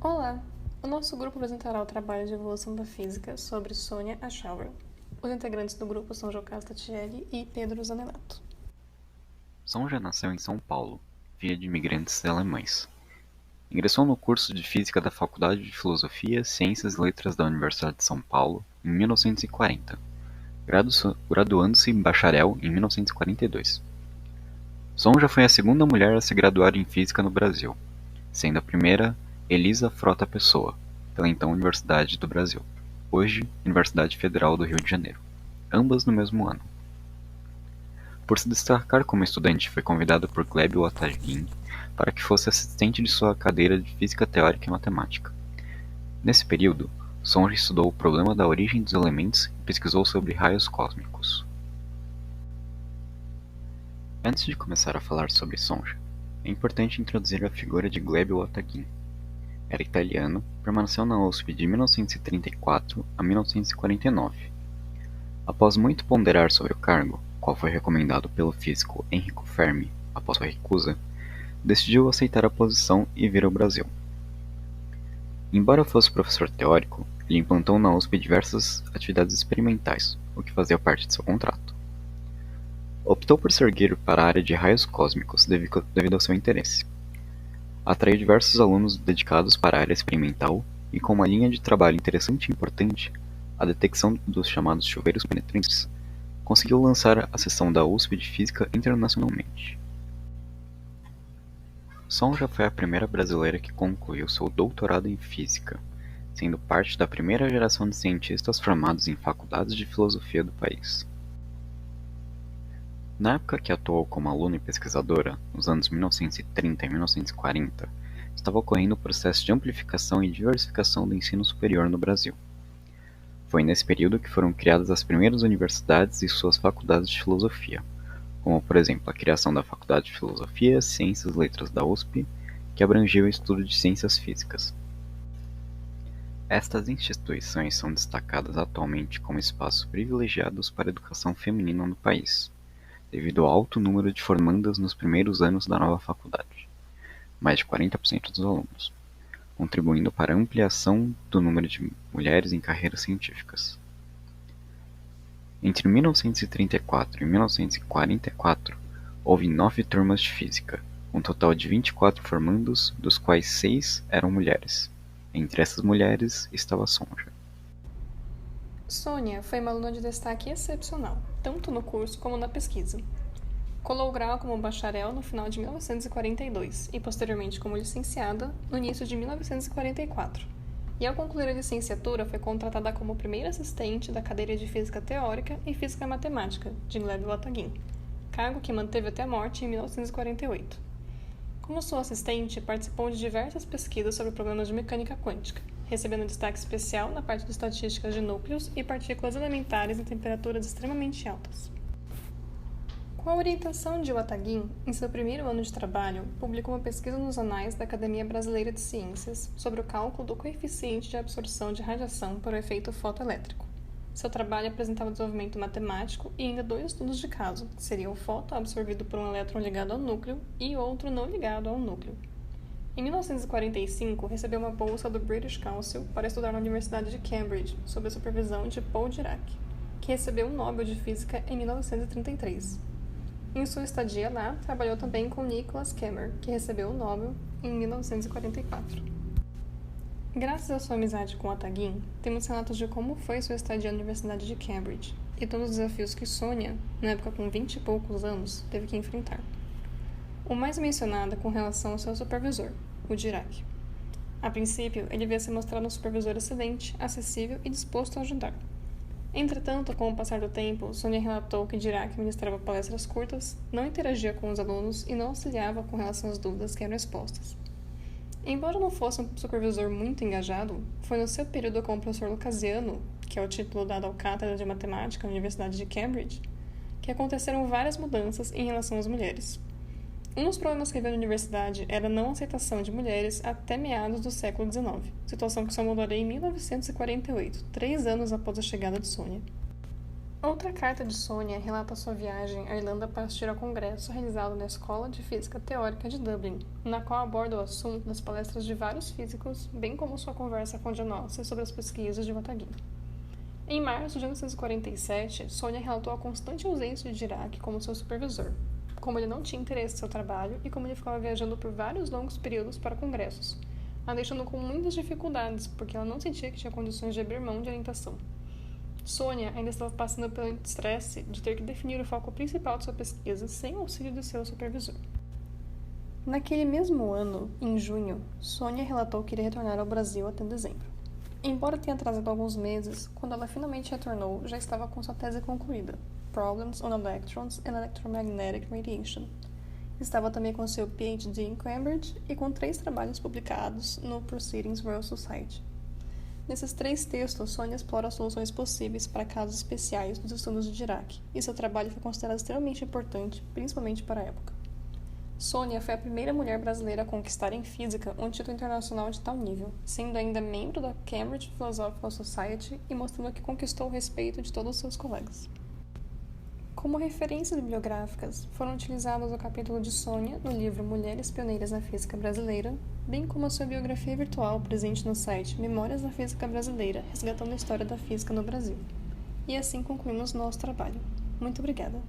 Olá! O nosso grupo apresentará o trabalho de evolução da física sobre Sônia Aschauer. Os integrantes do grupo são Jocasta Tielli e Pedro Zanelato. Sonja nasceu em São Paulo, filha de imigrantes alemães. Ingressou no curso de Física da Faculdade de Filosofia, Ciências e Letras da Universidade de São Paulo em 1940, graduando-se em bacharel em 1942. Sonja foi a segunda mulher a se graduar em Física no Brasil, sendo a primeira Elisa Frota Pessoa, pela então Universidade do Brasil, hoje Universidade Federal do Rio de Janeiro, ambas no mesmo ano. Por se destacar como estudante, foi convidada por Gleb Wataguin para que fosse assistente de sua cadeira de Física Teórica e Matemática. Nesse período, Sonja estudou o problema da origem dos elementos e pesquisou sobre raios cósmicos. Antes de começar a falar sobre Sonja, é importante introduzir a figura de Gleb Wataguin. Era italiano, permaneceu na USP de 1934 a 1949. Após muito ponderar sobre o cargo, qual foi recomendado pelo físico Enrico Fermi após sua recusa, decidiu aceitar a posição e vir ao Brasil. Embora fosse professor teórico, ele implantou na USP diversas atividades experimentais, o que fazia parte de seu contrato. Optou por seguir para a área de raios cósmicos devido ao seu interesse. Atraiu diversos alunos dedicados para a área experimental e com uma linha de trabalho interessante e importante, a detecção dos chamados chuveiros penetrantes, conseguiu lançar a seção da USP de Física internacionalmente. Sonja foi a primeira brasileira que concluiu seu doutorado em Física, sendo parte da primeira geração de cientistas formados em faculdades de filosofia do país. Na época que atuou como aluna e pesquisadora, nos anos 1930 e 1940, estava ocorrendo o processo de amplificação e diversificação do ensino superior no Brasil. Foi nesse período que foram criadas as primeiras universidades e suas faculdades de filosofia, como por exemplo a criação da Faculdade de Filosofia, Ciências e Letras da USP, que abrangia o estudo de ciências físicas. Estas instituições são destacadas atualmente como espaços privilegiados para a educação feminina no país, devido ao alto número de formandas nos primeiros anos da nova faculdade, mais de 40% dos alunos, contribuindo para a ampliação do número de mulheres em carreiras científicas. Entre 1934 e 1944, houve 9 turmas de física, um total de 24 formandos, dos quais 6 eram mulheres. Entre essas mulheres estava Sonja. Sônia foi uma aluna de destaque excepcional, tanto no curso como na pesquisa. Colou o grau como bacharel no final de 1942 e posteriormente como licenciada no início de 1944. E ao concluir a licenciatura foi contratada como primeira assistente da cadeira de Física Teórica e Física Matemática de Gleb Wataguin, cargo que manteve até a morte em 1948. Como sua assistente, participou de diversas pesquisas sobre problemas de mecânica quântica, recebendo destaque especial na parte de estatísticas de núcleos e partículas elementares em temperaturas extremamente altas. Com a orientação de Wataguin, em seu primeiro ano de trabalho, publicou uma pesquisa nos anais da Academia Brasileira de Ciências sobre o cálculo do coeficiente de absorção de radiação por efeito fotoelétrico. Seu trabalho apresentava desenvolvimento matemático e ainda 2 estudos de caso, que seriam o fóton absorvido por um elétron ligado ao núcleo e outro não ligado ao núcleo. Em 1945, recebeu uma bolsa do British Council para estudar na Universidade de Cambridge, sob a supervisão de Paul Dirac, que recebeu o Nobel de Física em 1933. Em sua estadia lá, trabalhou também com Nicholas Kemmer, que recebeu o Nobel em 1944. Graças à sua amizade com Wataguin, temos relatos de como foi sua estadia na Universidade de Cambridge e todos os desafios que Sônia, na época com 20 e poucos anos, teve que enfrentar. O mais mencionado é com relação ao seu supervisor, o Dirac. A princípio, ele veio se mostrar um supervisor excelente, acessível e disposto a ajudar. Entretanto, com o passar do tempo, Sônia relatou que Dirac ministrava palestras curtas, não interagia com os alunos e não auxiliava com relação às dúvidas que eram expostas. Embora não fosse um supervisor muito engajado, foi no seu período como professor lucasiano, que é o título dado ao Cátedra de Matemática na Universidade de Cambridge, que aconteceram várias mudanças em relação às mulheres. Um dos problemas que havia na universidade era a não aceitação de mulheres até meados do século XIX, situação que só mudaria em 1948, 3 anos após a chegada de Sônia. Outra carta de Sônia relata sua viagem à Irlanda para assistir ao congresso realizado na Escola de Física Teórica de Dublin, na qual aborda o assunto das palestras de vários físicos, bem como sua conversa com John Ossie sobre as pesquisas de Bataguin. Em março de 1947, Sônia relatou a constante ausência de Dirac como seu supervisor, como ele não tinha interesse em seu trabalho e como ele ficava viajando por vários longos períodos para congressos, a deixando com muitas dificuldades, porque ela não sentia que tinha condições de abrir mão de orientação. Sônia ainda estava passando pelo estresse de ter que definir o foco principal de sua pesquisa sem o auxílio de seu supervisor. Naquele mesmo ano, em junho, Sônia relatou que iria retornar ao Brasil até dezembro. Embora tenha atrasado alguns meses, quando ela finalmente retornou, já estava com sua tese concluída, Problems on Electrons and Electromagnetic Radiation. Estava também com seu PhD em Cambridge e com 3 trabalhos publicados no Proceedings Royal Society. Nesses 3 textos, Sônia explora as soluções possíveis para casos especiais dos estudos de Dirac, e seu trabalho foi considerado extremamente importante, principalmente para a época. Sônia foi a primeira mulher brasileira a conquistar em física um título internacional de tal nível, sendo ainda membro da Cambridge Philosophical Society e mostrando que conquistou o respeito de todos os seus colegas. Como referências bibliográficas, foram utilizadas o capítulo de Sônia no livro Mulheres Pioneiras na Física Brasileira, bem como a sua biografia virtual presente no site Memórias da Física Brasileira, resgatando a história da física no Brasil. E assim concluímos nosso trabalho. Muito obrigada!